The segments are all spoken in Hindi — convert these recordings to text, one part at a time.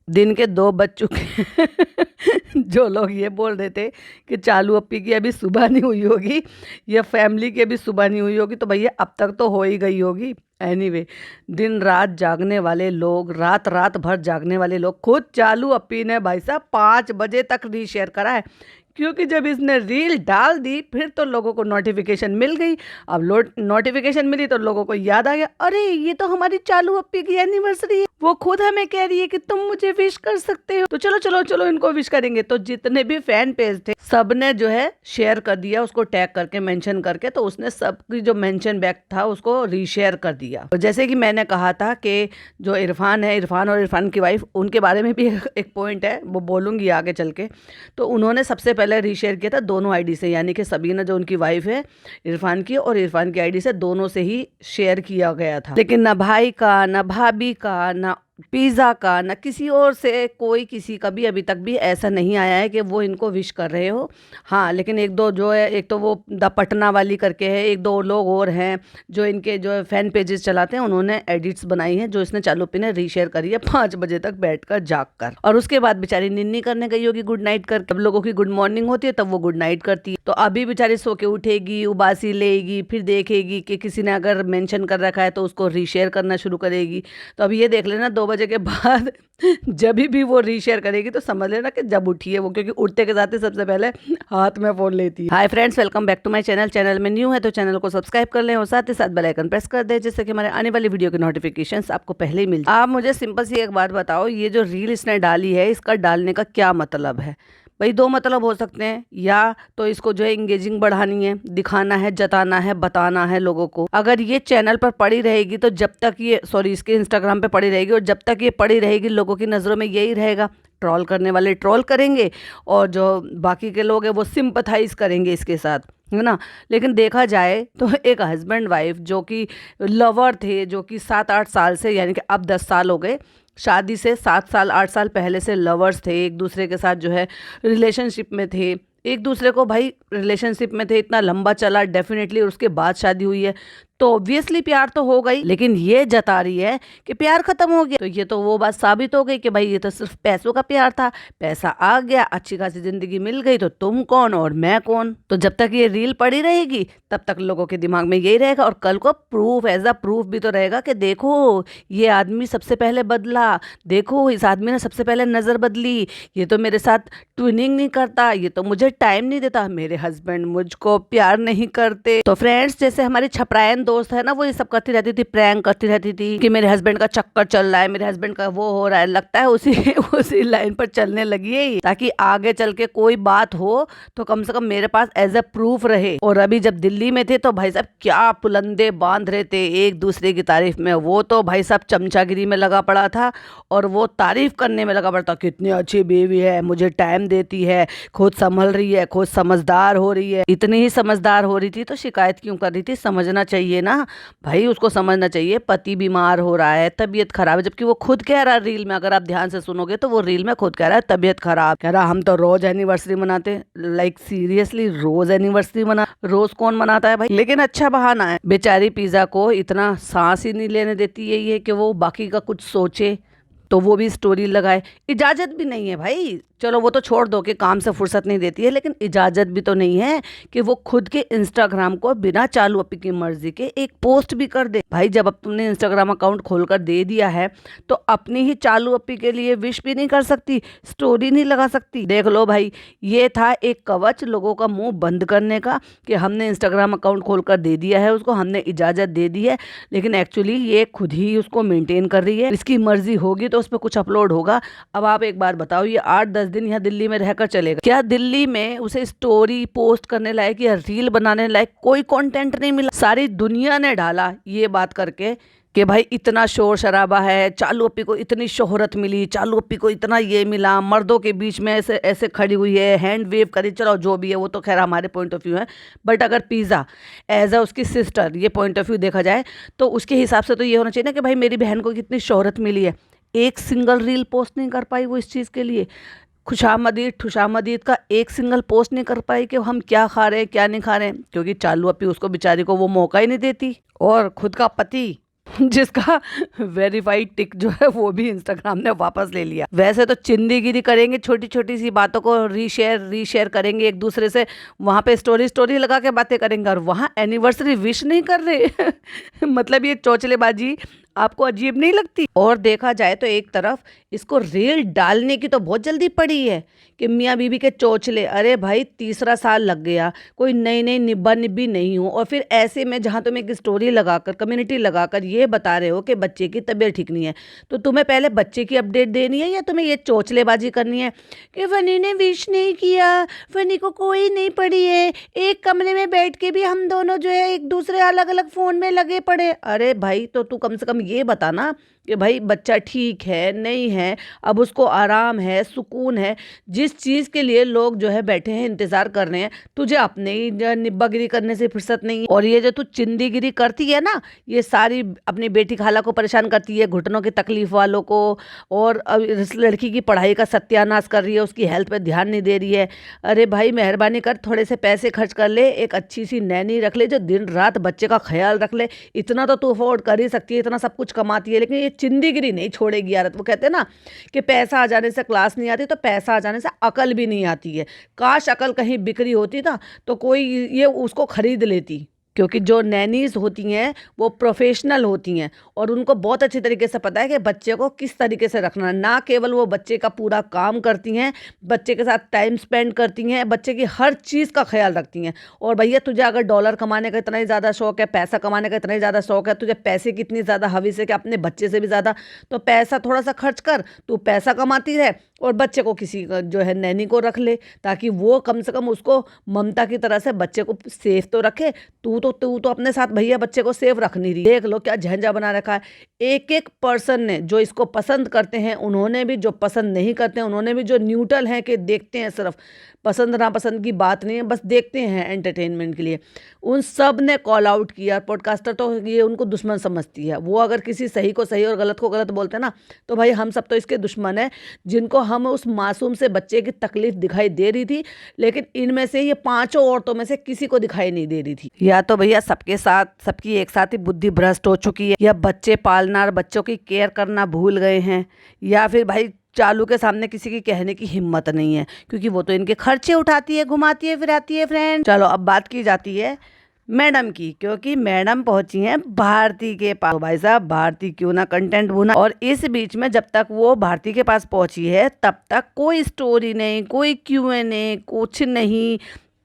दिन के 2 बज चुके जो लोग ये बोल रहे थे कि चालू अप्पी की अभी सुबह नहीं हुई होगी या फैमिली की अभी सुबह नहीं हुई होगी, तो भैया अब तक तो हो ही गई होगी। एनीवे, दिन रात जागने वाले लोग, रात रात भर जागने वाले लोग, खुद चालू अप्पी ने भाई साहब 5 बजे तक रीशेयर करा है, क्योंकि जब इसने रील डाल दी फिर तो लोगों को नोटिफिकेशन मिल गई। अब नोटिफिकेशन मिली तो लोगों को याद आ गया, अरे ये तो हमारी चालू अप्पी की एनिवर्सरी है। वो खुद हमें कह रही है कि तुम मुझे विश कर सकते हो, तो चलो चलो चलो इनको विश करेंगे। तो जितने भी फैन पेज थे सबने जो है शेयर कर दिया, उसको टैग करके मेंशन करके, तो उसने सबकी जो मेंशन बैक था उसको रीशेयर कर दिया। तो जैसे कि मैंने कहा था कि जो इरफान है, इरफान और इरफान की वाइफ, उनके बारे में भी एक पॉइंट है, वो बोलूंगी आगे चल के। तो उन्होंने सबसे पहले रीशेयर किया था दोनों आईडी से, यानी कि सबीना जो उनकी वाइफ है इरफान की, और इरफान की आईडी से, दोनों से ही शेयर किया गया था। लेकिन ना भाई का, ना भाभी का, ना पिज़्ज़ा का, ना किसी और से कोई किसी का भी अभी तक भी ऐसा नहीं आया है कि वो इनको विश कर रहे हो। हाँ, लेकिन एक दो जो है, एक तो वो द पटना वाली करके है, एक दो लोग और हैं जो इनके जो फैन पेजेस चलाते हैं, उन्होंने एडिट्स बनाई हैं जो इसने चालू पे ने रीशेयर करी है 5 बजे तक बैठकर जाग कर। और उसके बाद बेचारी निन्नी करने गई होगी गुड नाइट कर, जब लोगों की गुड मॉर्निंग होती है तब वो गुड नाइट करती है। तो अभी बेचारी सो के उठेगी, उबासी लेगी, फिर देखेगी कि किसी ने अगर मेंशन कर रखा है तो उसको रीशेयर करना शुरू करेगी। तो अब ये देख लेना 2 बजे के बाद जब भी वो रीशेयर करेगी तो समझ लेना कि जब उठी है वो, क्योंकि उठते के साथ ही सबसे पहले हाथ में फोन लेती है। Hi friends, welcome back to my channel. Channel में न्यू है तो चैनल को सब्सक्राइब कर लें और साथ ही साथ बेल आइकन प्रेस कर दें, जिससे कि हमारे आने वाली वीडियो के नोटिफिकेशंस आपको पहले ही मिल जाए। आप मुझे सिंपल सी एक बात बताओ, ये जो रील इसने डाली है, इसका डालने का क्या मतलब है? भाई 2 मतलब हो सकते हैं, या तो इसको जो है इंगेजिंग बढ़ानी है, दिखाना है, जताना है, बताना है लोगों को। अगर ये चैनल पर पड़ी रहेगी तो जब तक ये, सॉरी, इसके इंस्टाग्राम पे पड़ी रहेगी, और जब तक ये पड़ी रहेगी लोगों की नज़रों में यही रहेगा, ट्रोल करने वाले ट्रोल करेंगे और जो बाकी के लोग हैं वो सिंपथाइज करेंगे इसके साथ, है ना। लेकिन देखा जाए तो एक हस्बैंड वाइफ जो कि लवर थे, जो कि 7-8 साल से, यानी कि अब 10 साल हो गए शादी से, 7 साल 8 साल पहले से लवर्स थे, एक दूसरे के साथ जो है रिलेशनशिप में थे, एक दूसरे को भाई रिलेशनशिप में थे, इतना लंबा चला डेफिनेटली, उसके बाद शादी हुई है तो ऑब्वियसली प्यार तो हो गई। लेकिन ये जता रही है कि प्यार खत्म हो गया, तो ये तो वो बात साबित हो गई कि भाई ये तो सिर्फ पैसों का प्यार था, पैसा आ गया, अच्छी खासी जिंदगी मिल गई, तो तुम कौन और मैं कौन। तो जब तक ये रील पड़ी रहेगी तब तक लोगों के दिमाग में यही रहेगा, और कल को प्रूफ, एज अ प्रूफ भी तो रहेगा कि देखो ये आदमी सबसे पहले बदला, देखो इस आदमी ने सबसे पहले नजर बदली, ये तो मेरे साथ ट्विनिंग नहीं करता, ये तो मुझे टाइम नहीं देता, मेरे हस्बैंड मुझको प्यार नहीं करते। तो फ्रेंड्स, जैसे हमारी छपरायन दोस्त है ना, वो ये सब करती रहती थी, प्रैंक करती रहती थी कि मेरे हस्बैंड का चक्कर चल रहा है, मेरे हस्बैंड का वो हो रहा है, लगता है उसी लाइन पर चलने लगी है, ताकि आगे चल के कोई बात हो तो कम से कम मेरे पास एज अ प्रूफ रहे। और अभी जब दिल्ली में थे तो भाई साहब क्या पुलंदे बांध रहे थे एक दूसरे की तारीफ में, वो तो भाई साहब चमचागिरी में लगा पड़ा था और वो तारीफ करने में लगा पड़ा था, कितनी अच्छी बीवी है, मुझे टाइम देती है, खुद संभल रही है, खुद समझदार हो रही है। इतनी ही समझदार हो रही थी तो शिकायत क्यों कर रही थी? समझना चाहिए ना भाई, उसको समझना चाहिए पति बीमार हो रहा है, तबीयत खराब है, जबकि वो खुद कह रहा है रील में, अगर आप ध्यान से सुनोगे तो वो रील में खुद कह रहा है तबीयत खराब, कह रहा हम तो रोज एनिवर्सरी मनाते। लाइक सीरियसली, रोज एनिवर्सरी रोज कौन मनाता है भाई? लेकिन अच्छा बहाना है, बेचारी पिज्जा को इतना सांस ही नहीं लेने देती यही है कि वो बाकी का कुछ सोचे, तो वो भी स्टोरी लगाए। इजाजत भी नहीं है भाई, चलो वो तो छोड़ दो कि काम से फुर्सत नहीं देती है, लेकिन इजाजत भी तो नहीं है कि वो खुद के इंस्टाग्राम को बिना चालू अप्पी की मर्जी के एक पोस्ट भी कर दे। भाई जब अब तुमने इंस्टाग्राम अकाउंट खोलकर दे दिया है तो अपनी ही चालू अप्पी के लिए विश भी नहीं कर सकती, स्टोरी नहीं लगा सकती। देख लो भाई, ये था एक कवच लोगों का मुंह बंद करने का कि हमने इंस्टाग्राम अकाउंट खोलकर दे दिया है उसको, हमने इजाजत दे दी है, लेकिन एक्चुअली ये खुद ही उसको मेंटेन कर रही है। इसकी मर्जी होगी तो उस पर कुछ अपलोड होगा। अब आप एक बार बताओ, ये 8-10 दिन यहाँ दिल्ली में रहकर चलेगा, क्या दिल्ली में उसे स्टोरी पोस्ट करने लायक या रील बनाने लायक कोई कंटेंट नहीं मिला? सारी दुनिया ने डाला ये बात करके कि भाई इतना शोर शराबा है, चालू अप्पी को इतनी शोहरत मिली, चालू अप्पी को इतना ये मिला, मर्दों के बीच में ऐसे ऐसे खड़ी हुई है, हैंड वेव करी, चलो जो भी है वो तो खैर हमारे पॉइंट ऑफ व्यू है, बट अगर पिज़्ज़ा एज अ उसकी सिस्टर ये पॉइंट ऑफ व्यू देखा जाए तो उसके हिसाब से तो ये होना चाहिए ना कि भाई मेरी बहन को कितनी शोहरत मिली है। एक सिंगल रील पोस्ट नहीं कर पाई वो इस चीज़ के लिए, खुशामदीद का एक सिंगल पोस्ट नहीं कर पाई कि हम क्या खा रहे हैं क्या नहीं खा रहे हैं, क्योंकि चालू अप्पी उसको बेचारी को वो मौका ही नहीं देती। और खुद का पति जिसका वेरीफाइड टिक जो है वो भी इंस्टाग्राम ने वापस ले लिया। वैसे तो चिंदीगिरी करेंगे, छोटी छोटी सी बातों को रीशेयर करेंगे एक दूसरे से, वहाँ पे स्टोरी लगा के बातें करेंगे, और वहाँ एनिवर्सरी विश नहीं कर रहे। मतलब ये चौचलेबाजी आपको अजीब नहीं लगती? और देखा जाए तो एक तरफ इसको रील डालने की तो बहुत जल्दी पड़ी है कि मियाँ बीबी के चौचले, अरे भाई तीसरा साल लग गया, कोई नई नई निब्बा निब्बी नहीं हो, और फिर ऐसे में जहाँ तुम एक स्टोरी लगाकर कम्युनिटी लगाकर ये बता रहे हो कि बच्चे की तबीयत ठीक नहीं है, तो तुम्हें पहले बच्चे की अपडेट देनी है या तुम्हें ये चौचलेबाजी करनी है कि फनी ने विश नहीं किया, फनी को कोई नहीं पड़ी है, एक कमरे में बैठ के भी हम दोनों जो है एक दूसरे अलग अलग फ़ोन में लगे पड़े। अरे भाई तो तू कम से कम ये बताना कि भाई बच्चा ठीक है नहीं है, अब उसको आराम है, सुकून है, जिस चीज़ के लिए लोग जो है बैठे हैं इंतज़ार कर रहे हैं, तुझे अपने ही निब्बागिरी करने से फुर्सत नहीं है। और ये जो तू चिंदीगिरी करती है ना, ये सारी अपनी बेटी खाला को परेशान करती है, घुटनों की तकलीफ वालों को, और अब इस लड़की की पढ़ाई का सत्यानाश कर रही है, उसकी हेल्थ पे ध्यान नहीं दे रही है। अरे भाई मेहरबानी कर, थोड़े से पैसे खर्च कर ले, एक अच्छी सी नैनी रख ले जो दिन रात बच्चे का ख्याल रख ले। इतना तो तू अफोर्ड कर ही सकती है, इतना सब कुछ कमाती है, लेकिन ये चिंदीगिरी नहीं छोड़ेगी यार। वो कहते हैं ना कि पैसा आ जाने से क्लास नहीं आती, तो पैसा आ जाने से अकल भी नहीं आती है। काश अकल कहीं बिक्री होती ना तो कोई ये उसको खरीद लेती, क्योंकि जो नैनीज होती हैं वो प्रोफेशनल होती हैं और उनको बहुत अच्छी तरीके से पता है कि बच्चे को किस तरीके से रखना है। ना केवल वो बच्चे का पूरा काम करती हैं, बच्चे के साथ टाइम स्पेंड करती हैं, बच्चे की हर चीज़ का ख्याल रखती हैं। और भैया तुझे अगर डॉलर कमाने का इतना ही ज़्यादा शौक है, पैसा कमाने का इतना ही ज़्यादा शौक है, तुझे पैसे की इतनी ज़्यादा हवीस है कि अपने बच्चे से भी ज़्यादा, तो पैसा थोड़ा सा खर्च कर, तू पैसा कमाती रहे और बच्चे को किसी जो है नैनी को रख ले, ताकि वो कम से कम उसको ममता की तरह से बच्चे को सेफ तो रखे। तू तो अपने साथ भैया बच्चे को सेफ रख नहीं रही। देख लो क्या झंझा बना रखा है। एक एक पर्सन ने, जो इसको पसंद करते हैं उन्होंने भी, जो पसंद नहीं करते हैं उन्होंने भी, जो न्यूट्रल हैं कि देखते हैं, सिर्फ पसंद नापसंद की बात नहीं है, बस देखते हैं एंटरटेनमेंट के लिए, उन सब ने कॉल आउट किया। पॉडकास्टर तो ये उनको दुश्मन समझती है, वो अगर किसी सही को सही और गलत को गलत बोलते हैं ना, तो भाई हम सब तो इसके दुश्मन हैं, जिनको हम उस मासूम से बच्चे की तकलीफ दिखाई दे रही थी, लेकिन इनमें से ये पांचों औरतों में से किसी को दिखाई नहीं दे रही थी। या तो भैया सबके साथ, सबकी एक साथ ही बुद्धि भ्रष्ट हो चुकी है, या बच्चे पालना और बच्चों की केयर करना भूल गए हैं, या फिर भाई चालू के सामने किसी की कहने की हिम्मत नहीं है, क्योंकि वो तो इनके खर्चे उठाती है, घुमाती है, फिराती है। फ्रेंड चलो अब बात की जाती है मैडम की, क्योंकि मैडम पहुंची हैं भारती के पास। तो भाई साहब भारती क्यों ना कंटेंट भूना, और इस बीच में जब तक वो भारती के पास पहुंची है तब तक कोई स्टोरी नहीं, कोई Q&A, कुछ नहीं,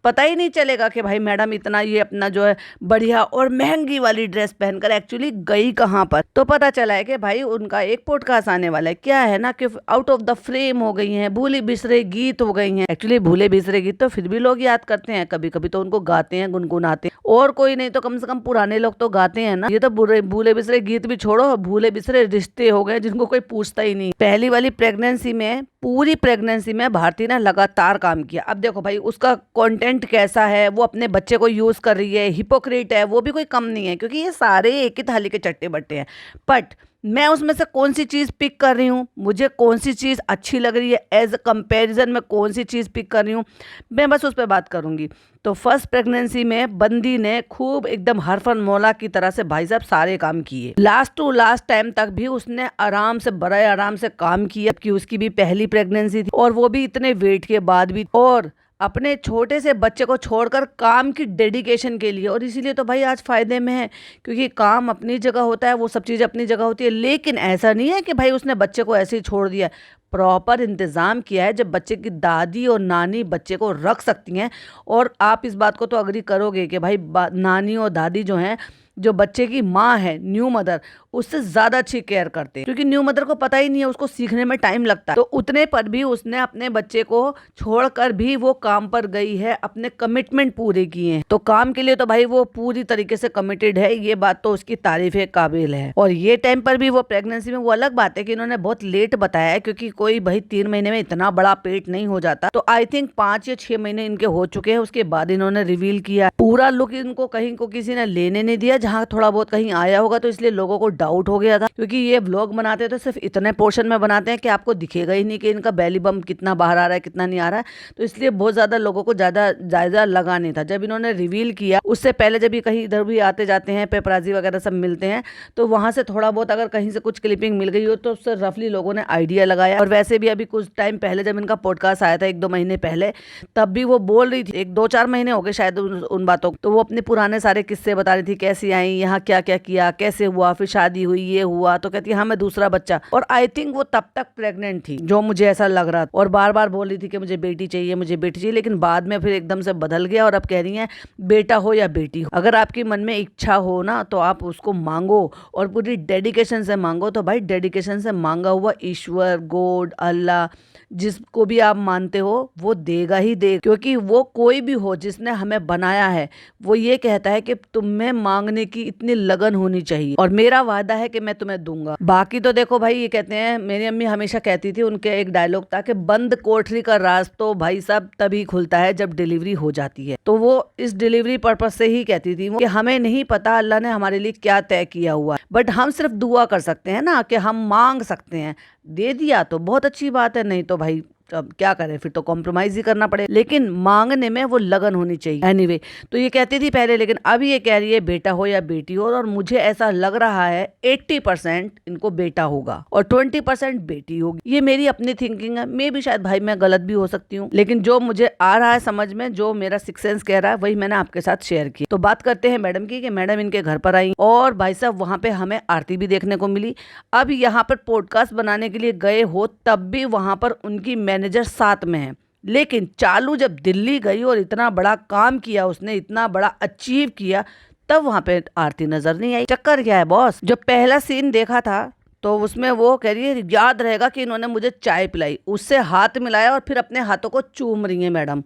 पता ही नहीं चलेगा कि भाई मैडम इतना ये अपना जो है बढ़िया और महंगी वाली ड्रेस पहनकर एक्चुअली गई कहाँ पर। तो पता चला है कि भाई उनका एक पॉडकास्ट आने वाला है। क्या है ना कि आउट ऑफ द फ्रेम हो गई हैं, भूले बिसरे गीत हो गई हैं। एक्चुअली भूले बिसरे गीत तो फिर भी लोग याद करते हैं, कभी कभी तो उनको गाते हैं, गुनगुनाते हैं, और कोई नहीं तो कम से कम पुराने लोग तो गाते हैं ना। ये तो भूले बिसरे गीत भी छोड़ो, भूले बिसरे रिश्ते हो गए जिनको कोई पूछता ही नहीं। पहली वाली प्रेगनेंसी में, पूरी प्रेगनेंसी में भारती ने लगातार काम किया। अब देखो भाई उसका कंटेंट कैसा है, वो अपने बच्चे को यूज कर रही है, हिपोक्रेट है, वो भी कोई कम नहीं है, क्योंकि ये सारे एक ही थाली के चट्टे बट्टे हैं। बट मैं उसमें से कौन सी चीज़ पिक कर रही हूँ, मुझे कौन सी चीज़ अच्छी लग रही है, एज अ कंपेरिजन में कौन सी चीज़ पिक कर रही हूँ, मैं बस उस पर बात करूँगी। तो फर्स्ट प्रेगनेंसी में बंदी ने खूब एकदम हरफन मौला की तरह से भाई साहब सारे काम किए, लास्ट टू लास्ट टाइम तक भी उसने आराम से, बड़े आराम से काम किया, कि उसकी भी पहली प्रेगनेंसी थी, और वो भी इतने वेट के बाद भी, और अपने छोटे से बच्चे को छोड़कर काम की डेडिकेशन के लिए। और इसीलिए तो भाई आज फायदे में है, क्योंकि काम अपनी जगह होता है, वो सब चीज़ अपनी जगह होती है, लेकिन ऐसा नहीं है कि भाई उसने बच्चे को ऐसे ही छोड़ दिया। प्रॉपर इंतज़ाम किया है, जब बच्चे की दादी और नानी बच्चे को रख सकती हैं। और आप इस बात को तो अग्री करोगे कि भाई नानी और दादी जो हैं, जो बच्चे की माँ है, न्यू मदर, उससे ज़्यादा अच्छी केयर करते हैं, क्योंकि न्यू मदर को पता ही नहीं है, उसको सीखने में टाइम लगता है। तो उतने पर भी उसने अपने बच्चे को छोड़कर भी वो काम पर गई है, अपने कमिटमेंट पूरे किए हैं। तो काम के लिए तो भाई वो पूरी तरीके से कमिटेड है, ये बात तो उसकी तारीफ के काबिल है। और ये टाइम पर भी वो प्रेगनेंसी में, वो अलग बात है कि इन्होंने बहुत लेट बताया है, क्योंकि कोई भाई 3 महीने में इतना बड़ा पेट नहीं हो जाता। तो आई थिंक 5 या 6 महीने इनके हो चुके हैं, उसके बाद इन्होंने रिवील किया। पूरा लुक इनको कहीं को किसी ने लेने नहीं दिया, जहाँ थोड़ा बहुत कहीं आया होगा तो इसलिए लोगों को डाउट हो गया था, क्योंकि ये व्लॉग बनाते तो सिर्फ इतने पोर्शन में बनाते हैं कि आपको दिखेगा ही नहीं कि इनका बेली बम्प कितना बाहर आ रहा है कितना नहीं आ रहा है। तो इसलिए बहुत ज्यादा लोगों को ज्यादा जायजा लगा नहीं था। जब इन्होंने रिवील किया उससे पहले, जब ये कहीं इधर भी आते जाते हैं, पेपराजी वगैरह सब मिलते हैं, तो वहां से थोड़ा बहुत अगर कहीं से कुछ क्लिपिंग मिल गई हो तो उससे रफली लोगों ने आइडिया लगाया। और वैसे भी अभी कुछ टाइम पहले जब इनका पॉडकास्ट आया था 1-2 महीने पहले, तब भी वो बोल रही थी, 1-2-4 महीने हो गए शायद उन बातों को, तो वो अपने पुराने सारे किस्से बता रही थी, कैसी आई, यहाँ क्या क्या किया, कैसे हुआ, फिर शादी हुई, ये हुआ, तो कहती है हाँ मैं दूसरा बच्चा। और आई थिंक वो तब तक प्रेग्नेंट थी, जो मुझे ऐसा लग रहा था, और बार बार बोल रही थी कि मुझे बेटी चाहिए, मुझे बेटी चाहिए, लेकिन बाद में फिर एकदम से बदल गया और अब कह रही है बेटा हो या बेटी हो, अगर आपकी मन में इच्छा हो ना तो आप उसको मांगो और पूरी डेडिकेशन से मांगो। तो भाई डेडिकेशन से मांगा हुआ ईश्वर, गॉड, अल्लाह, जिसको भी आप मानते हो वो देगा ही देगा, क्योंकि वो कोई भी हो जिसने हमें बनाया है, वो ये कहता है कि तुम्हें मांगने की इतनी लगन होनी चाहिए और मेरा वादा है कि मैं तुम्हें दूंगा। बाकी तो देखो भाई, ये कहते हैं, मेरी अम्मी हमेशा कहती थी, उनके एक डायलॉग था कि बंद कोठरी का राज तो भाई साहब तभी खुलता है जब डिलीवरी हो जाती है। तो वो इस डिलीवरी पर्पज से ही कहती थी कि हमें नहीं पता अल्लाह ने हमारे लिए क्या तय किया हुआ है, बट हम सिर्फ दुआ कर सकते हैं ना, कि हम मांग सकते हैं। दे दिया तो बहुत अच्छी बात है, नहीं तो भाई अब क्या करें, फिर तो कॉम्प्रोमाइज ही करना पड़े, लेकिन मांगने में वो लगन होनी चाहिए। एनीवे, तो ये कहती थी पहले, लेकिन अब ये कह रही है बेटा हो या बेटी हो, और मुझे ऐसा लग रहा है 80% इनको बेटा होगा और 20% बेटी होगी। ये मेरी अपनी थिंकिंग है, मे भी शायद भाई मैं गलत भी हो सकती हूँ, लेकिन जो मुझे आ रहा है समझ में, जो मेरा सिक्स सेंस कह रहा है, वही मैंने आपके साथ शेयर की। तो बात करते हैं मैडम की, कि मैडम इनके घर पर आई और भाई साहब वहां पे हमें आरती भी देखने को मिली। अब यहाँ पर पॉडकास्ट बनाने के लिए गए हो तब भी वहां पर उनकी मैनेजर साथ में है, लेकिन चालू जब दिल्ली गई और इतना बड़ा काम किया उसने, इतना बड़ा अचीव किया, तब वहां पे आरती नजर नहीं आई। चक्कर क्या है बॉस? जो पहला सीन देखा था तो उसमें वो कह रही है याद रहेगा कि इन्होंने मुझे चाय पिलाई, उससे हाथ मिलाया और फिर अपने हाथों को चूम रही है मैडम।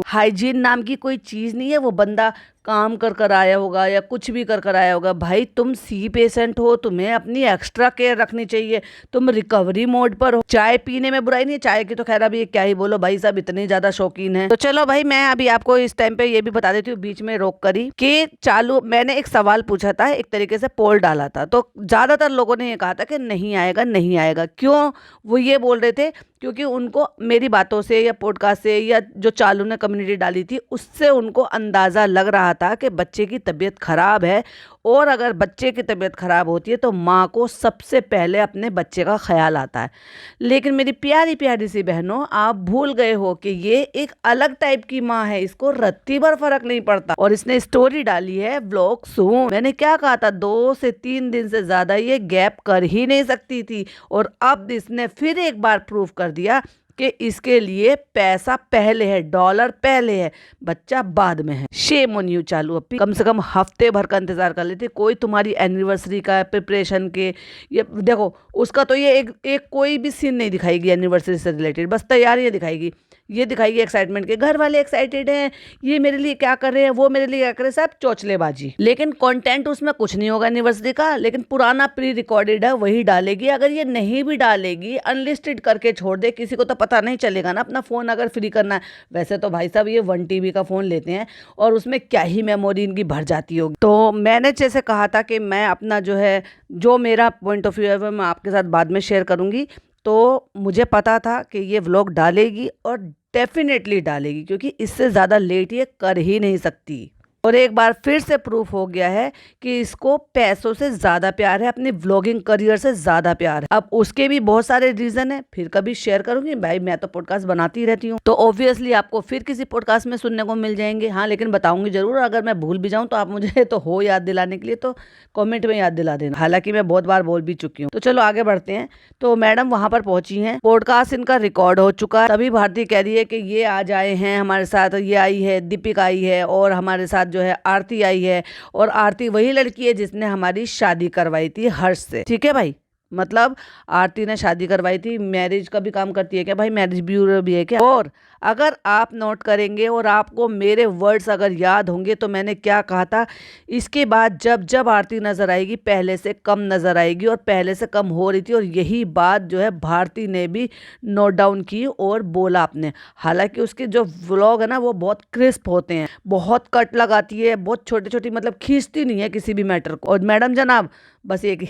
हाइजीन नाम की कोई चीज नहीं है। वो बंदा काम कर कर आया होगा या कुछ भी कर कर आया होगा। भाई तुम सी पेशेंट हो, तुम्हें अपनी एक्स्ट्रा केयर रखनी चाहिए, तुम रिकवरी मोड पर हो। चाय पीने में बुराई नहीं है, चाय की तो खैर अभी क्या ही बोलो, भाई साहब इतने ज्यादा शौकीन है। तो चलो भाई, मैं अभी आपको इस टाइम पे ये भी बता देती हूँ, बीच में रोक करी कि चालू मैंने एक सवाल पूछा था, एक तरीके से पोल डाला था, तो ज्यादातर लोगों ने ये कहा था कि नहीं आएगा नहीं आएगा। क्यों वो ये बोल रहे थे? क्योंकि उनको मेरी बातों से या पॉडकास्ट से या जो चालू ने कम्युनिटी डाली थी उससे उनको अंदाजा लग रहा था कि बच्चे की तबीयत खराब है, और अगर बच्चे की तबीयत खराब होती है तो माँ को सबसे पहले अपने बच्चे का ख्याल आता है। लेकिन मेरी प्यारी प्यारी सी बहनों, आप भूल गए हो कि ये एक अलग टाइप की माँ है, इसको रत्ती भर फर्क नहीं पड़ता। और इसने स्टोरी डाली है व्लॉग सून। मैंने क्या कहा था, 2 से 3 दिन से ज्यादा ये गैप कर ही नहीं सकती थी, और अब इसने फिर एक बार प्रूव कर दिया कि इसके लिए पैसा पहले है, डॉलर पहले है, बच्चा बाद में है। शेम ऑन यू चालू अप्पी, कम से कम हफ्ते भर का इंतजार कर लेते। कोई तुम्हारी एनिवर्सरी का प्रिपरेशन के, ये देखो उसका तो ये एक कोई भी सीन नहीं दिखाएगी एनिवर्सरी से रिलेटेड, बस तैयारियां दिखाएगी। ये दिखाएगी एक्साइटमेंट के, घर वाले एक्साइटेड हैं, ये मेरे लिए क्या कर रहे हैं, वो मेरे लिए क्या कर रहे हैं, सब चौचलेबाजी। लेकिन कंटेंट उसमें कुछ नहीं होगा एनिवर्सरी का, लेकिन पुराना प्री रिकॉर्डेड है वही डालेगी। अगर ये नहीं भी डालेगी, अनलिस्टेड करके छोड़ दे, किसी को तो पता नहीं चलेगा ना। अपना फोन अगर फ्री करना है, वैसे तो भाई साहब ये 1 TB का फोन लेते हैं और उसमें क्या ही मेमोरी इनकी भर जाती होगी। तो मैंने जैसे कहा था कि मैं अपना जो मेरा पॉइंट ऑफ व्यू है वो मैं आपके साथ बाद में शेयर करूंगी। तो मुझे पता था कि ये व्लॉग डालेगी और डेफिनेटली डालेगी, क्योंकि इससे ज़्यादा लेट ये कर ही नहीं सकती। और एक बार फिर से प्रूफ हो गया है कि इसको पैसों से ज़्यादा प्यार है, अपनी व्लॉगिंग करियर से ज़्यादा प्यार है। अब उसके भी बहुत सारे रीज़न है, फिर कभी शेयर करूंगी। भाई मैं तो पॉडकास्ट बनाती रहती हूँ, तो ऑब्वियसली आपको फिर किसी पॉडकास्ट में सुनने को मिल जाएंगे। हाँ, लेकिन बताऊंगी जरूर। अगर मैं भूल भी जाऊँ तो आप मुझे तो हो याद दिलाने के लिए तो कॉमेंट में याद दिला देना, हालांकि मैं बहुत बार बोल भी चुकी हूँ। तो चलो आगे बढ़ते हैं। तो मैडम वहां पर पहुंची हैं, पॉडकास्ट इनका रिकॉर्ड हो चुका है। तभी भारती कह रही है कि ये आज आए हैं हमारे साथ, ये आई है, दीपिका आई है, और हमारे साथ जो है आरती आई है। और आरती वही लड़की है जिसने हमारी शादी करवाई थी हर्ष से। ठीक है भाई, मतलब आरती ने शादी करवाई थी। मैरिज का भी काम करती है क्या भाई? मैरिज ब्यूरो भी है क्या? और अगर आप नोट करेंगे और आपको मेरे वर्ड्स अगर याद होंगे तो मैंने क्या कहा था, इसके बाद जब जब आरती नजर आएगी पहले से कम नजर आएगी, और पहले से कम हो रही थी। और यही बात जो है भारती ने भी नोट डाउन की और बोला आपने। हालांकि उसके जो व्लॉग है ना वो बहुत क्रिस्प होते हैं, बहुत कट लगाती है, बहुत छोटी छोटी, मतलब खींचती नहीं है किसी भी मैटर को। और मैडम जनाब बस एक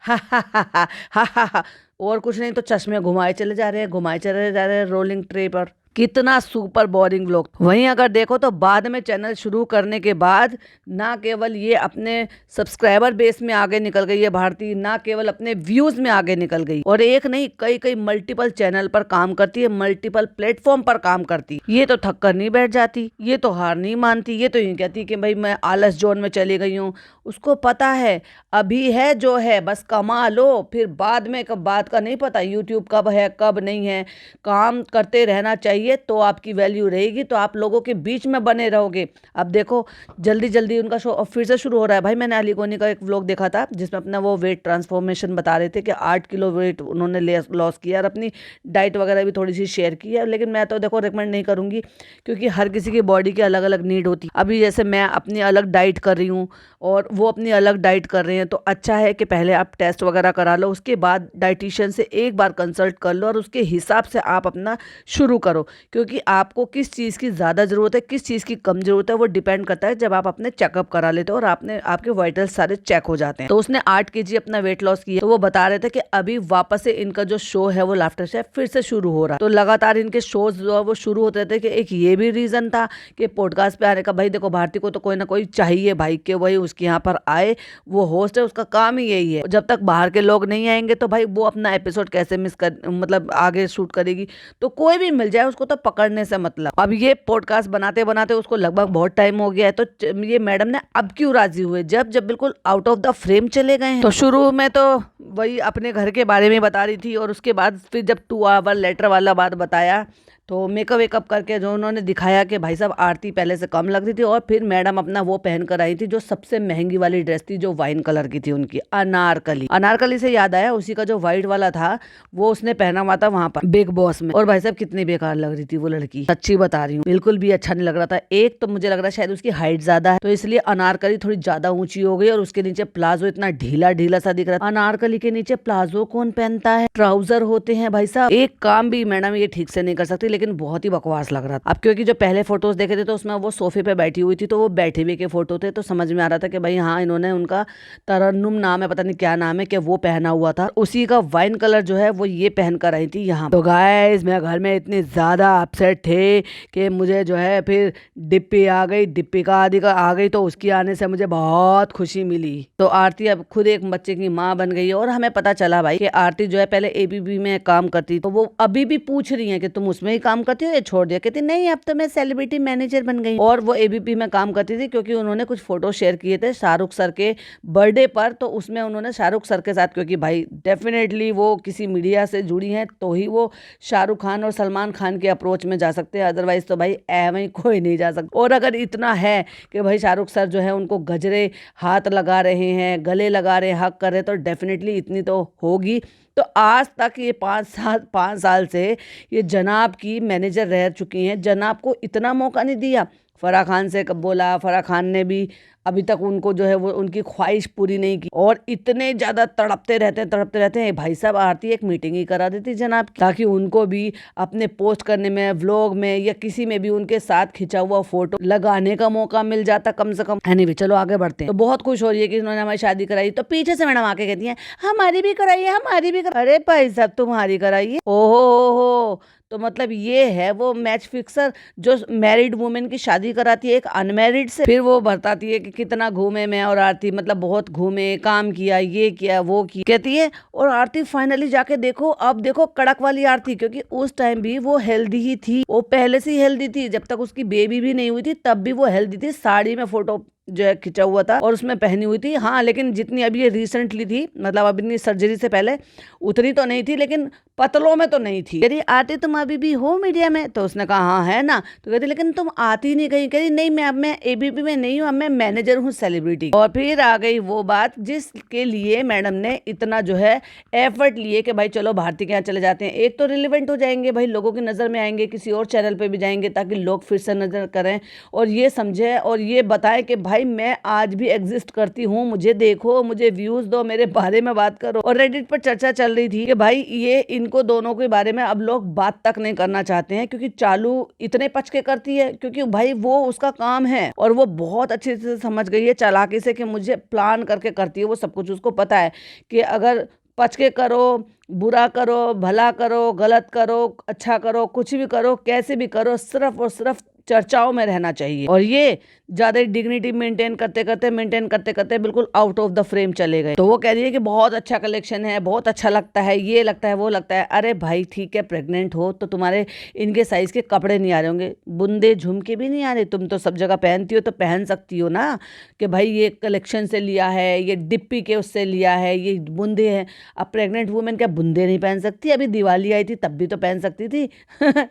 हा हा हा हा हा हा हा, और कुछ नहीं, तो चश्मे घुमाए चले जा रहे हैं, घुमाए चले जा रहे हैं रोलिंग ट्रे पर। कितना सुपर बोरिंग व्लॉग। वहीं अगर देखो तो बाद में चैनल शुरू करने के बाद ना केवल ये अपने सब्सक्राइबर बेस में आगे निकल गई है भारती, ना केवल अपने व्यूज में आगे निकल गई, और एक नहीं कई कई मल्टीपल चैनल पर काम करती है, मल्टीपल प्लेटफॉर्म पर काम करती। ये तो थक कर नहीं बैठ जाती, ये तो हार नहीं मानती, ये तो यूं कहती कि भाई मैं आलस जोन में चली गई हूँ। उसको पता है अभी है जो है, बस कमा लो, फिर बाद में कब बात का नहीं पता, यूट्यूब कब है कब नहीं है। काम करते रहना चाहिए तो आपकी वैल्यू रहेगी, तो आप लोगों के बीच में बने रहोगे। अब देखो जल्दी जल्दी उनका शो अब फिर से शुरू हो रहा है। भाई मैंने अली गोनी का एक व्लॉग देखा था जिसमें अपना वो वेट ट्रांसफॉर्मेशन बता रहे थे कि 8 किलो वेट उन्होंने लॉस किया, और अपनी डाइट वगैरह भी थोड़ी सी शेयर की है। लेकिन मैं तो देखो रिकमेंड नहीं करूंगी, क्योंकि हर किसी की बॉडी की अलग अलग नीड होती है। अभी जैसे मैं अपनी अलग डाइट कर रही हूँ और वो अपनी अलग डाइट कर रहे हैं, तो अच्छा है कि पहले आप टेस्ट वगैरह करा लो, उसके बाद डाइटिशियन से एक बार कंसल्ट कर लो और उसके हिसाब से आप अपना शुरू करो। क्योंकि आपको किस चीज़ की ज़्यादा ज़रूरत है, किस चीज़ की कम ज़रूरत है, वो डिपेंड करता है जब आप अपने चेकअप करा लेते हो और आपके वाइटल्स सारे चेक हो जाते हैं। तो उसने 8 kg अपना वेट लॉस किया, तो वो बता रहे थे कि अभी वापस से इनका जो शो है वो लाफ्टर शेफ फिर से शुरू हो रहा है। तो लगातार इनके शोज जो है वो शुरू होते रहते, कि एक ये भी रीज़न था कि पॉडकास्ट पे आने का। भाई देखो भारती को तो कोई ना कोई चाहिए भाई, कि वही उसके यहाँ पर आए, वो होस्ट है, उसका काम ही यही है। जब तक बाहर के लोग नहीं आएंगे तो भाई वो अपना एपिसोड कैसे मिस कर, मतलब आगे शूट करेगी। तो कोई भी मिल जाए उसको तो पकड़ने से मतलब। अब ये पॉडकास्ट बनाते बनाते उसको लगभग बहुत टाइम हो गया है, तो ये मैडम ने अब क्यों राजी हुए, जब जब बिल्कुल आउट ऑफ द फ्रेम चले गए हैं। तो शुरू में तो वही अपने घर के बारे में बता रही थी, और उसके बाद फिर जब 2 आवर लेटर वाला बात बताया, तो मेकअप वेकअप करके जो उन्होंने दिखाया कि भाई साहब आरती पहले से कम लग रही थी, और फिर मैडम अपना वो पहन कर आई थी जो सबसे महंगी वाली ड्रेस थी, जो वाइन कलर की थी उनकी, अनारकली। अनारकली से याद आया, उसी का जो व्हाइट वाला था वो उसने पहना हुआ था वहां पर बिग बॉस में, और भाई साहब कितनी बेकार लग रही थी वो लड़की, सच्ची बता रही हूँ, बिल्कुल भी अच्छा नहीं लग रहा था। एक तो मुझे लग रहा है शायद उसकी हाइट ज्यादा है, तो इसलिए अनारकली थोड़ी ज्यादा ऊंची हो गई, और उसके नीचे प्लाजो इतना ढीला ढीला सा दिख रहा था। अनारकली के नीचे प्लाजो कौन पहनता है, ट्राउजर होते हैं भाई साहब। एक काम भी मैडम ये ठीक से नहीं कर सकती, लेकिन बहुत ही बकवास लग रहा था। अब क्योंकि जो पहले फोटोज देखे थे तो उसमें वो सोफे पे बैठी हुई थी, तो वो बैठे हुए के फोटो थे, तो समझ में आ रहा था कि भाई हाँ इन्होंने, उनका तरन्नुम नाम है, पता नहीं क्या नाम है, कि वो पहना हुआ था। उसी का वाइन कलर जो है वो ये पहन कर आई थी यहाँ। तो गाइस मैं घर में इतनी ज्यादा अपसेट थे कि मुझे जो है फिर डिप्पी आ गई, दीपिका आदि का आ गई, तो उसकी आने से मुझे बहुत खुशी मिली। तो आरती अब खुद एक बच्चे की माँ बन गई है, और हमें पता चला भाई कि आरती जो है पहले एबीपी में काम करती, तो वो अभी भी पूछ रही है कि तुम उसमें ही काम करती हो या छोड़ दिया। कहती नहीं अब तो मैं सेलिब्रिटी मैनेजर बन गई। और वो एबीपी में काम करती थी क्योंकि उन्होंने कुछ फोटो शेयर किए थे शाहरुख सर के बर्थडे पर, तो उसमें उन्होंने शाहरुख सर के साथ, क्योंकि भाई डेफिनेटली वो किसी मीडिया से जुड़ी हैं तो ही वो शाहरुख खान और सलमान खान के अप्रोच में जा सकते हैं, अदरवाइज तो भाई एवं कोई नहीं जा सकता। और अगर इतना है कि भाई शाहरुख सर जो है उनको गजरे हाथ लगा रहे हैं, गले लगा रहे हैं, हक कर रहे हैं, तो डेफिनेटली इतनी तो होगी। तो आज तक ये 5 साल से ये जनाब की मैनेजर रह चुकी हैं, जनाब को इतना मौका नहीं दिया। फराह खान से कब बोला, फराह खान ने भी अभी तक उनको जो है वो उनकी ख्वाहिश पूरी नहीं की, और इतने ज़्यादा तड़पते रहते हैं। भाई साहब आरती एक मीटिंग ही करा देती जनाब की, ताकि उनको भी अपने पोस्ट करने में, व्लॉग में या किसी में भी उनके साथ खिंचा हुआ फोटो लगाने का मौका मिल जाता कम से कम। एनीवे चलो आगे बढ़ते हैं। तो बहुत खुश हो रही है कि उन्होंने हमारी शादी कराई, तो पीछे से मैडम आके कहती है हमारी भी कराई है, हमारी भी कराई। अरे भाई साहब तुम्हारी कराई है, ओहो। तो मतलब ये है वो मैच फिक्सर जो मैरिड वुमेन की शादी कराती है एक अनमैरिड से, फिर वो बताती है कि कितना घूमे मैं और आरती, मतलब बहुत घूमे, काम किया, ये किया वो किया कहती है। और आरती फाइनली जाके देखो, अब देखो कड़क वाली आरती, क्योंकि उस टाइम भी वो हेल्दी ही थी, वो पहले से ही हेल्दी थी, जब तक उसकी बेबी भी नहीं हुई थी तब भी वो हेल्दी थी। साड़ी में फोटो जो है खिंचा हुआ था और उसमें पहनी हुई थी, हाँ। लेकिन जितनी अभी ये रिसेंटली थी, मतलब अब इतनी सर्जरी से पहले उतनी तो नहीं थी, लेकिन पतलों में तो नहीं थी। कह रही आती तुम अभी भी हो मीडिया में, तो उसने कहा हाँ है ना। तो कहती लेकिन तुम आती नहीं कहीं। कह रही नहीं मैं अब मैं एबीपी में नहीं हूँ, अब मैं मैनेजर हूँ सेलिब्रिटी। और फिर आ गई वो बात जिसके लिए मैडम ने इतना जो है एफर्ट लिए कि भाई चलो भारती के यहाँ चले जाते हैं, एक तो रिलेवेंट हो जाएंगे, भाई लोगों की नज़र में आएंगे, किसी और चैनल पर भी जाएंगे ताकि लोग फिर से नजर करें और ये समझे और ये बताएं कि भाई मैं आज भी एग्जिस्ट करती हूँ, मुझे देखो, मुझे व्यूज दो, मेरे बारे में बात करो। और रेडिट पर चर्चा चल रही थी कि भाई ये इनको दोनों के बारे में अब लोग बात तक नहीं करना चाहते हैं, क्योंकि चालू इतने पच के करती है, क्योंकि भाई वो उसका काम है और वो बहुत अच्छे से समझ गई है चालाकी से कि मुझे प्लान करके करती है वो सब कुछ। उसको पता है कि अगर पच के करो, बुरा करो, भला करो, गलत करो, अच्छा करो, कुछ भी करो, कैसे भी करो, सिर्फ और सिर्फ चर्चाओं में रहना चाहिए। और ये ज्यादा डिग्निटी मेंटेन करते करते बिल्कुल आउट ऑफ द फ्रेम चले गए। तो वो कह रही है कि बहुत अच्छा कलेक्शन है, बहुत अच्छा लगता है, ये लगता है, वो लगता है। अरे भाई ठीक है, प्रेग्नेंट हो तो तुम्हारे इनके साइज के कपड़े नहीं आ रहे होंगे, बुंदे झुमके भी नहीं आ रहे, तुम तो सब जगह पहनती हो तो पहन सकती हो ना कि भाई ये कलेक्शन से लिया है, ये डिप्पी के उससे लिया है, ये बुंदे हैं। अब प्रेग्नेंट वुमेन क्या बुंदे नहीं पहन सकती? अभी दिवाली आई थी तब भी तो पहन सकती थी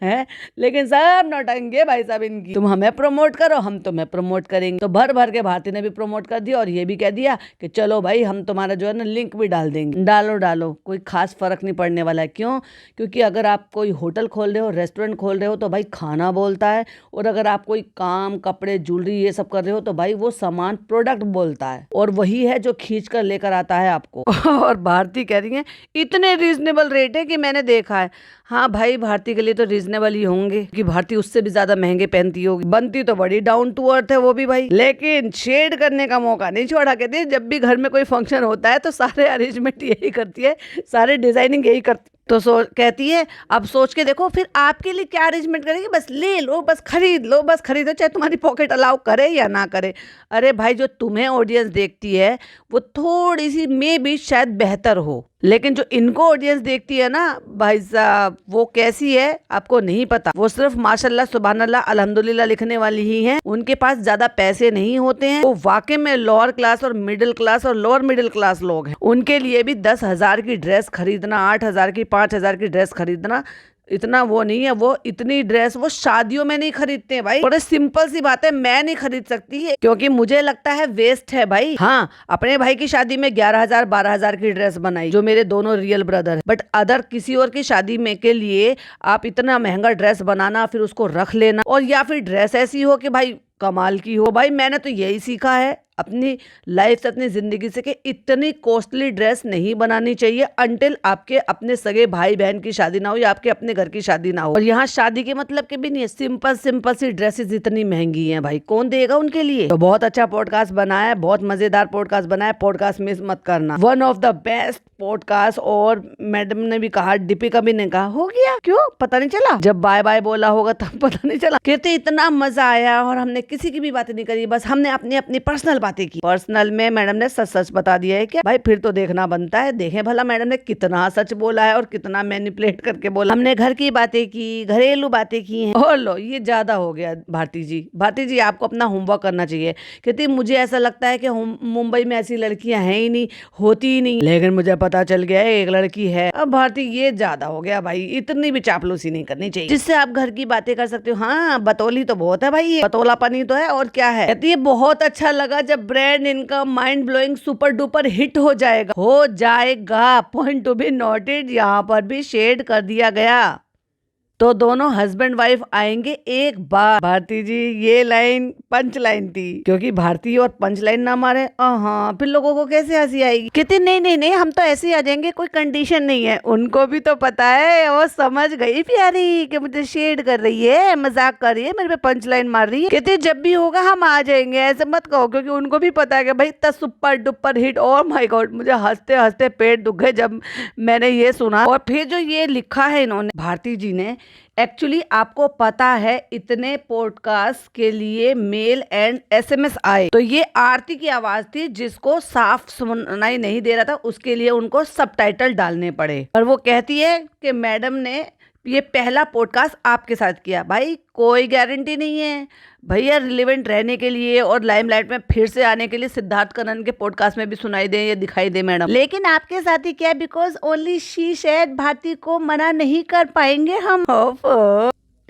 है? लेकिन सब नौटंकी भाई साहब इनकी, तुम हमें प्रमोट करो, हम तुम्हें प्रमोट करेंगे। तो भर भर के भारती ने भी प्रमोट कर दिया और ये भी कह दिया कि चलो भाई हम तुम्हारा जो है ना लिंक भी डाल देंगे। डालो, कोई खास फर्क नहीं पड़ने वाला है। क्यों? क्योंकि अगर आप कोई होटल खोल रहे हो, रेस्टोरेंट खोल रहे हो तो भाई खाना बोलता है, और अगर आप कोई काम, कपड़े, ज्वेलरी ये सब कर रहे हो तो भाई वो सामान, प्रोडक्ट बोलता है, और वही है जो खींच कर लेकर आता है आपको और भारती कह रही है इतने रीजनेबल रेट है कि मैंने देखा है। हाँ भाई, भारती के लिए तो रीजनेबल ही होंगे, कि भारती उससे भी ज्यादा महंगे पहनती होगी। बनती तो बड़ी डाउन टू अर्थ है वो भी भाई, लेकिन शेड करने का मौका नहीं छोड़ा। कहती है जब भी घर में कोई फंक्शन होता है तो सारे अरेंजमेंट यही करती है, सारे डिजाइनिंग यही करती। तो कहती है अब सोच के देखो फिर आपके लिए क्या अरेंजमेंट करेंगे, बस ले लो, बस खरीद लो, बस खरीदो, चाहे तुम्हारी पॉकेट अलाउ करे या ना करे। अरे भाई, जो तुम्हें ऑडियंस देखती है वो थोड़ी सी में भी शायद बेहतर हो, लेकिन जो इनको ऑडियंस देखती है ना भाई साहब, वो कैसी है आपको नहीं पता। वो सिर्फ माशाल्लाह, सुभान अल्लाह, अल्हम्दुलिल्लाह लिखने वाली ही हैं। उनके पास ज्यादा पैसे नहीं होते हैं। वो वाकई में लोअर क्लास और मिडिल क्लास और लोअर मिडिल क्लास लोग हैं। उनके लिए भी 10,000 की ड्रेस खरीदना, 8,000 की, 5,000 की ड्रेस खरीदना इतना वो नहीं है। वो इतनी ड्रेस वो शादियों में नहीं खरीदते हैं भाई। बड़े सिंपल सी बात है, मैं नहीं खरीद सकती है क्योंकि मुझे लगता है वेस्ट है भाई। हाँ, अपने भाई की शादी में 11,000 12,000 की ड्रेस बनाई, जो मेरे दोनों रियल ब्रदर है, बट अदर किसी और की शादी में के लिए आप इतना महंगा ड्रेस बनाना, फिर उसको रख लेना, और या फिर ड्रेस ऐसी हो कि भाई कमाल की हो। भाई मैंने तो यही सीखा है अपनी लाइफ से, अपनी जिंदगी से, कि इतनी कॉस्टली ड्रेस नहीं बनानी चाहिए अंटिल आपके अपने सगे भाई बहन की शादी ना हो या आपके अपने घर की शादी ना हो। और यहाँ शादी के मतलब के भी नहीं है, सिंपल सिंपल सी ड्रेसेस इतनी महंगी हैं भाई, कौन देगा उनके लिए। तो बहुत अच्छा पॉडकास्ट बनाया है, बहुत मजेदार पॉडकास्ट बनाया है, पॉडकास्ट मिस मत करना, one of the best podcast. और मैडम ने भी कहा, दीपिका भी ने कहा, हो गया क्यों पता नहीं चला, जब बाय बाय बोला होगा तब पता नहीं चला। कहते इतना मजा आया और हमने किसी की भी बातें नहीं करी, बस हमने अपनी अपनी पर्सनल बातें की। पर्सनल में मैडम ने सच सच बता दिया है क्या भाई, फिर तो देखना बनता है। देखें भला मैडम ने कितना सच बोला है और कितना मैनिपुलेट करके बोला। हमने घर की बातें की, घरेलू बातें की हैं। और लो, ये ज्यादा हो गया भारती जी। भारती जी आपको अपना होमवर्क करना चाहिए। कहती मुझे ऐसा लगता है कि मुंबई में ऐसी लड़कियां हैं ही नहीं, होती ही नहीं, लेकिन मुझे पता चल गया है एक लड़की है। अब भारती ये ज्यादा हो गया भाई, इतनी भी चापलूसी नहीं करनी चाहिए जिससे आप घर की बातें कर सकते हो। हाँ, बतौली तो बहुत है भाई, ये बतौलापनी तो है, और क्या है। कहती है बहुत अच्छा लगा जब ब्रांड इनका mind blowing super duper hit हो जाएगा, पॉइंट टू बी नोटेड, यहाँ पर भी शेड कर दिया गया। तो दोनों हस्बैंड वाइफ आएंगे एक बार। भारती जी, ये लाइन पंच लाइन थी, क्योंकि भारती और पंच लाइन ना मारे हाँ फिर लोगों को कैसे हंसी आएगी। कहते नहीं हम तो ऐसे ही आ जाएंगे, कोई कंडीशन नहीं है। उनको भी तो पता है, वो समझ गई प्यारी कि मुझे शेड कर रही है, मजाक कर रही है, मेरे पे पंच लाइन मार रही है। कहते जब भी होगा हम आ जाएंगे, ऐसे मत कहो, क्योंकि उनको भी पता है कि भाई इतना सुपर डुपर हिट। और माय गॉड, मुझे हंसते हंसते पेट दुख गए जब मैंने ये सुना। और फिर जो ये लिखा है इन्होंने, भारती जी ने, एक्चुअली आपको पता है इतने पॉडकास्ट के लिए मेल एंड SMS आए, तो ये आरती की आवाज थी जिसको साफ सुनाई नहीं दे रहा था, उसके लिए उनको सबटाइटल डालने पड़े। और वो कहती है कि मैडम ने ये पहला पॉडकास्ट आपके साथ किया। भाई कोई गारंटी नहीं है भैया, रिलेवेंट रहने के लिए और लाइमलाइट में फिर से आने के लिए सिद्धार्थ कनन के पॉडकास्ट में भी सुनाई दे या दिखाई दे मैडम, लेकिन आपके साथ ही क्या, because only she shed, Bharti को मना नहीं कर पाएंगे हम।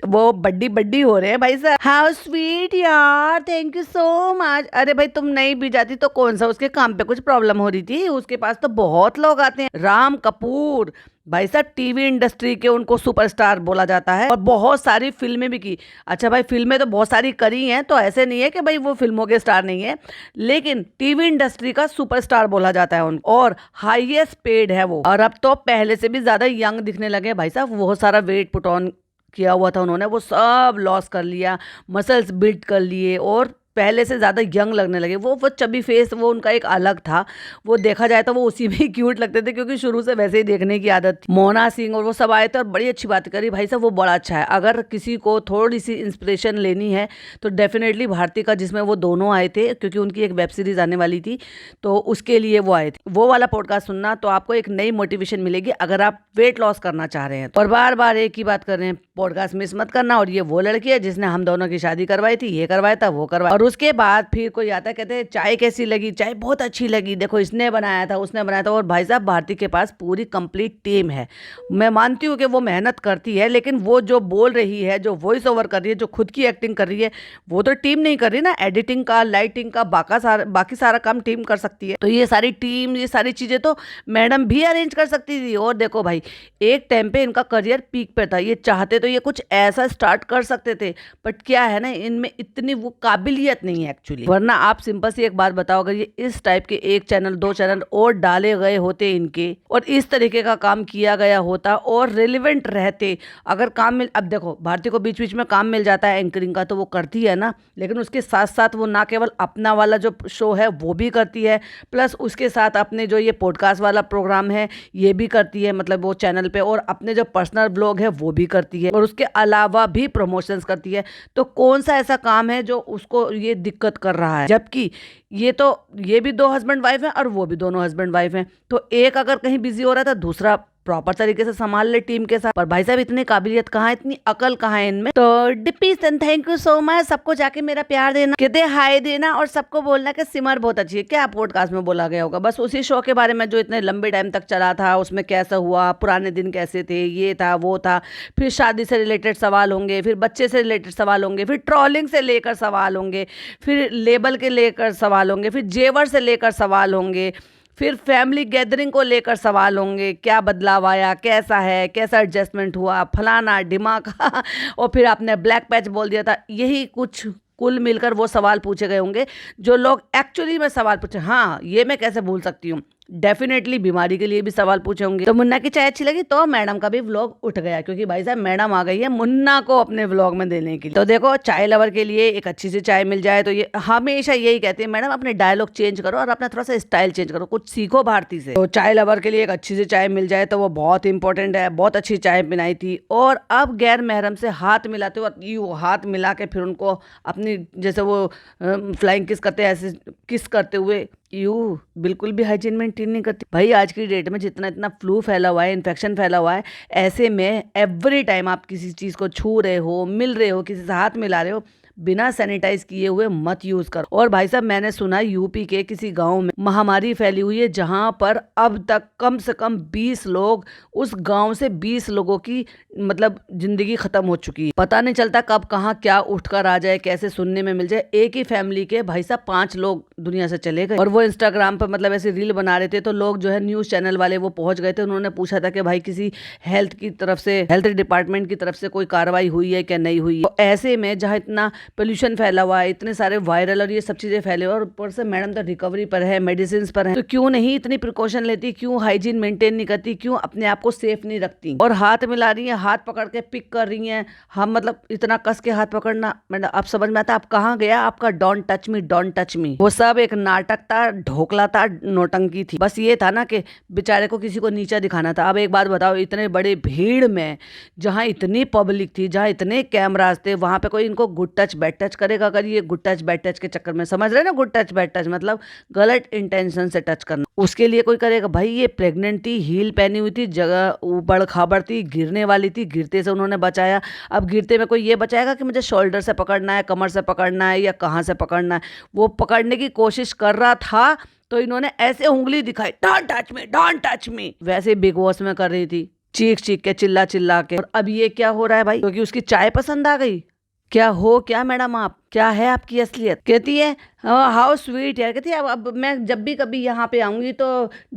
वो बड्डी बड्डी हो रहे हैं भाई साहब। हाउ स्वीट यार, थैंक यू सो मच। अरे भाई तुम नहीं भी जाती तो कौन सा, उसके काम पे कुछ प्रॉब्लम हो रही थी, उसके पास तो बहुत लोग आते हैं। राम कपूर भाई साहब टीवी इंडस्ट्री के उनको सुपरस्टार बोला जाता है, और बहुत सारी फिल्में भी की। अच्छा भाई फिल्में तो बहुत सारी करी हैं, तो ऐसे नहीं है कि भाई वो फिल्मों के स्टार नहीं है, लेकिन टीवी इंडस्ट्री का सुपरस्टार बोला जाता है उनको, और हाईएस्ट पेड है वो। और अब तो पहले से भी ज्यादा यंग दिखने लगे हैं भाई साहब। बहुत सारा वेट पुट ऑन किया हुआ था उन्होंने, वो सब लॉस कर लिया, मसल्स बिल्ड कर लिए, और पहले से ज़्यादा यंग लगने लगे। वो चबी फेस वो उनका एक अलग था, वो देखा जाए तो वो उसी में ही क्यूट लगते थे, क्योंकि शुरू से वैसे ही देखने की आदत थी। मोना सिंह और वो सब आए थे और बड़ी अच्छी बात करी भाई साहब, वो बड़ा अच्छा है। अगर किसी को थोड़ी सी इंस्पिरेशन लेनी है तो डेफिनेटली भारती का, जिसमें वो दोनों आए थे, क्योंकि उनकी एक वेब सीरीज आने वाली थी, तो उसके लिए वो आए थे। वो वाला पॉडकास्ट सुनना, तो आपको एक नई मोटिवेशन मिलेगी अगर आप वेट लॉस करना चाह रहे हैं। और बार बार एक ही बात कर रहे हैं, पॉडकास्ट मिस मत करना। और ये वो लड़की है जिसने हम दोनों की शादी करवाई थी, ये करवाया था, वो करवाया। और उसके बाद फिर कोई आता है, कहते हैं चाय कैसी लगी, चाय बहुत अच्छी लगी, देखो इसने बनाया था, उसने बनाया था। और भाई साहब भारती के पास पूरी कंप्लीट टीम है। मैं मानती हूँ कि वो मेहनत करती है, लेकिन वो जो बोल रही है, जो वॉइस ओवर कर रही है, जो खुद की एक्टिंग कर रही है, वो तो टीम नहीं कर रही ना। एडिटिंग का, लाइटिंग का, बाकी सारा काम टीम कर सकती है। तो ये सारी टीम, ये सारी चीजें तो मैडम भी अरेंज कर सकती थी। और देखो भाई एक टाइम पे इनका करियर पीक पे था, ये चाहते तो ये कुछ ऐसा स्टार्ट कर सकते थे, बट क्या है ना, इनमें इतनी वो काबिलियत नहीं है एक्चुअली। वरना आप सिंपल सी एक बात बताओ, अगर ये इस टाइप के 1 चैनल 2 चैनल और डाले गए होते इनके, और इस तरीके का काम किया गया होता और रेलिवेंट रहते, अगर काम मिल, अब देखो भारती को बीच बीच में काम मिल जाता है एंकरिंग का, तो वो करती है ना, लेकिन उसके साथ साथ वो ना केवल अपना वाला जो शो है वो भी करती है, प्लस उसके साथ अपने जो ये पॉडकास्ट वाला प्रोग्राम है ये भी करती है, मतलब वो चैनल पे, और अपने जो पर्सनल ब्लॉग है वो भी करती है, और उसके अलावा भी प्रमोशंस करती है। तो कौन सा ऐसा काम है जो उसको ये दिक्कत कर रहा है? जबकि ये भी 2 हस्बैंड वाइफ हैं और वो भी दोनों हस्बैंड वाइफ हैं, तो एक अगर कहीं बिजी हो रहा था, दूसरा प्रॉपर तरीके से संभाल ले टीम के साथ। पर भाई साहब इतनी काबिलियत कहाँ है, इतनी अकल कहाँ है इनमें। तो DP thank you so much, सबको जाके मेरा प्यार देना, कहते हाय देना, और सबको बोलना कि सिमर बहुत अच्छी है। क्या पॉडकास्ट में बोला गया होगा, बस उसी शो के बारे में जो इतने लंबे टाइम तक चला था, उसमें कैसा हुआ, पुराने दिन कैसे थे, ये था वो था, फिर शादी से रिलेटेड सवाल होंगे, फिर बच्चे से रिलेटेड सवाल होंगे, फिर ट्रोलिंग से लेकर सवाल होंगे, फिर लेबल के लेकर सवाल होंगे, फिर जेवर से लेकर सवाल होंगे, फिर फैमिली गैदरिंग को लेकर सवाल होंगे, क्या बदलाव आया, कैसा है, कैसा एडजस्टमेंट हुआ, फलाना ढिमाका और फिर आपने ब्लैक पैच बोल दिया था। यही कुछ कुल मिलकर वो सवाल पूछे गए होंगे जो लोग एक्चुअली में सवाल पूछे। हाँ ये मैं कैसे भूल सकती हूँ, डेफिनेटली बीमारी के लिए भी सवाल पूछे होंगे। तो मुन्ना की चाय अच्छी लगी, तो मैडम का भी व्लॉग उठ गया, क्योंकि भाई साहब मैडम आ गई है मुन्ना को अपने व्लॉग में देने के लिए। तो देखो चाय लवर के लिए एक अच्छी सी चाय मिल जाए तो ये हमेशा यही कहते हैं, मैडम अपने डायलॉग चेंज करो और अपना थोड़ा सा स्टाइल चेंज करो, कुछ सीखो भारती से। तो चाय लवर के लिए एक अच्छी सी चाय मिल जाए तो वो बहुत इंपॉर्टेंट है। बहुत अच्छी चाय पिलाई थी, और अब गैर महरम से हाथ मिलाते हुए, यूँ हाथ मिला के फिर उनको अपनी, जैसे वो फ्लाइंग किस करते हैं, ऐसे किस करते हुए, यू बिल्कुल भी हाइजीन मेंटेन नहीं करती। भाई आज की डेट में जितना इतना फ्लू फैला हुआ है, इन्फेक्शन फैला हुआ है, ऐसे में एवरी टाइम आप किसी चीज़ को छू रहे हो, मिल रहे हो, किसी से हाथ मिला रहे हो, बिना सैनिटाइज किए हुए मत यूज करो। और भाई साहब मैंने सुना यूपी के किसी गांव में महामारी फैली हुई है, जहां पर अब तक कम से कम 20 लोग, उस गांव से 20 लोगों की मतलब जिंदगी खत्म हो चुकी है। पता नहीं चलता कब कहाँ क्या उठकर आ जाए, कैसे सुनने में मिल जाए। एक ही फैमिली के भाई साहब 5 लोग दुनिया से चले गए। और वो इंस्टाग्राम पर मतलब ऐसे रील बना रहे थे, तो लोग जो है न्यूज चैनल वाले वो पहुंच गए थे, उन्होंने पूछा था कि भाई किसी हेल्थ की तरफ से, हेल्थ डिपार्टमेंट की तरफ से कोई कार्रवाई हुई है क्या नहीं हुई है। तो ऐसे में जहाँ इतना पोल्यूशन फैला हुआ है, इतने सारे वायरल और ये सब चीजें फैले, और ऊपर से मैडम तो रिकवरी पर है, मेडिसिन पर है, तो क्यों नहीं इतनी प्रिकॉशन लेती, क्यों हाइजीन मेंटेन नहीं करती, क्यों अपने आप को सेफ नहीं रखती। और हाथ मिला रही है, हाथ पकड़ के पिक कर रही हैं। हम मतलब इतना कस के हाथ पकड़ना, मैडम अब समझ में आता आप कहाँ गया आपका don't touch me, don't touch me. वो सब एक नाटक था, ढोकला था, नौटंकी थी। बस ये था ना कि बेचारे को किसी को नीचा दिखाना था। अब एक बात बताओ, इतने बड़े भीड़ में जहाँ इतनी पब्लिक थी, जहाँ इतने कैमराज थे, वहां पे कोई इनको गुड टच बैड टच करेगा? अगर ये गुड टच बैड टच के चक्कर में, समझ रहे ना, गुड टच बैड टच मतलब गलत इंटेंशन से टच करना, उसके लिए कोई करेगा? भाई ये प्रेग्नेंट थी, हील पहनी हुई थी, जगह ऊबड़ खाबड़ थी, गिरने वाली थी, गिरते से उन्होंने बचाया। अब गिरते में कोई ये बचाएगा कि मुझे शोल्डर से पकड़ना है, कमर से पकड़ना है, या कहाँ से पकड़ना है? वो पकड़ने की कोशिश कर रहा था तो इन्होंने ऐसे उंगली दिखाई, don't touch me, don't touch me, वैसे बिग बॉस में कर रही थी। चीख चीख के, चिल्ला चिल्ला के। और अब ये क्या हो रहा है भाई, क्योंकि उसकी चाय पसंद आ गई। क्या हो क्या मैडम आप, क्या है आपकी असलियत? कहती है हाउ स्वीट यार। कहती है अब मैं जब भी कभी यहाँ पे आऊंगी तो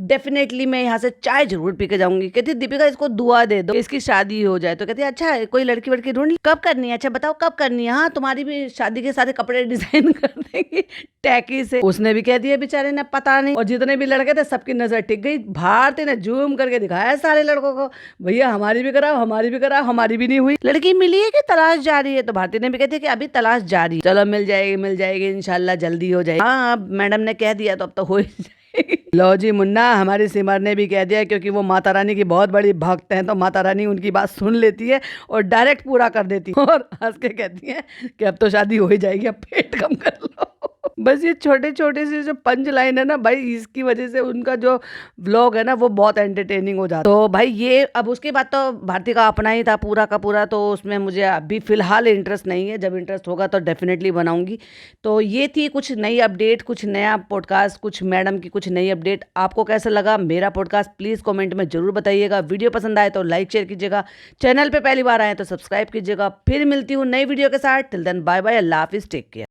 डेफिनेटली मैं यहाँ से चाय जरूर पी के जाऊंगी। कहती है दीपिका इसको दुआ दे दो इसकी शादी हो जाए। तो कहती है अच्छा कोई लड़की वड़की ढूंढ ली, कब करनी है, अच्छा बताओ कब करनी है, हाँ तुम्हारी भी शादी के सारे कपड़े डिजाइन कर देंगी टैकी से। उसने भी कह दिया बेचारे ने पता नहीं, और जितने भी लड़के थे सबकी नजर टिक गई। भारती ने जूम करके दिखाया सारे लड़कों को, भैया हमारी भी कराओ, हमारी भी कराओ, हमारी भी नहीं हुई। लड़की मिली है कि तलाश जारी है? तो भारती ने भी कहती है कि अभी तलाश जारी, चलो मिल जाएगी इंशाल्लाह जल्दी हो जाएगी। हाँ अब मैडम ने कह दिया तो अब तो हो ही जाएगी। लो जी मुन्ना, हमारी सिमर ने भी कह दिया, क्योंकि वो माता रानी की बहुत बड़ी भक्त हैं, तो माता रानी उनकी बात सुन लेती है और डायरेक्ट पूरा कर देती है और हंस के कहती है कि अब तो शादी हो ही जाएगी, अब पेट कम कर लो। बस ये छोटे छोटे से जो पंच लाइन है ना भाई, इसकी वजह से उनका जो व्लॉग है ना वो बहुत एंटरटेनिंग हो जाता है। तो भाई ये अब उसके बाद तो भारती का अपना ही था पूरा का पूरा, तो उसमें मुझे अभी फिलहाल इंटरेस्ट नहीं है। जब इंटरेस्ट होगा तो डेफिनेटली बनाऊंगी। तो ये थी कुछ नई अपडेट, कुछ नया पॉडकास्ट, कुछ मैडम की कुछ नई अपडेट। आपको कैसा लगा मेरा पॉडकास्ट प्लीज़ कमेंट में जरूर बताइएगा। वीडियो पसंद आए तो लाइक शेयर कीजिएगा, चैनल पे पहली बार आए तो सब्सक्राइब कीजिएगा। फिर मिलती हूँ नई वीडियो के साथ। टिल देन बाय बाय, अल्लाह हाफिज़, टेक केयर।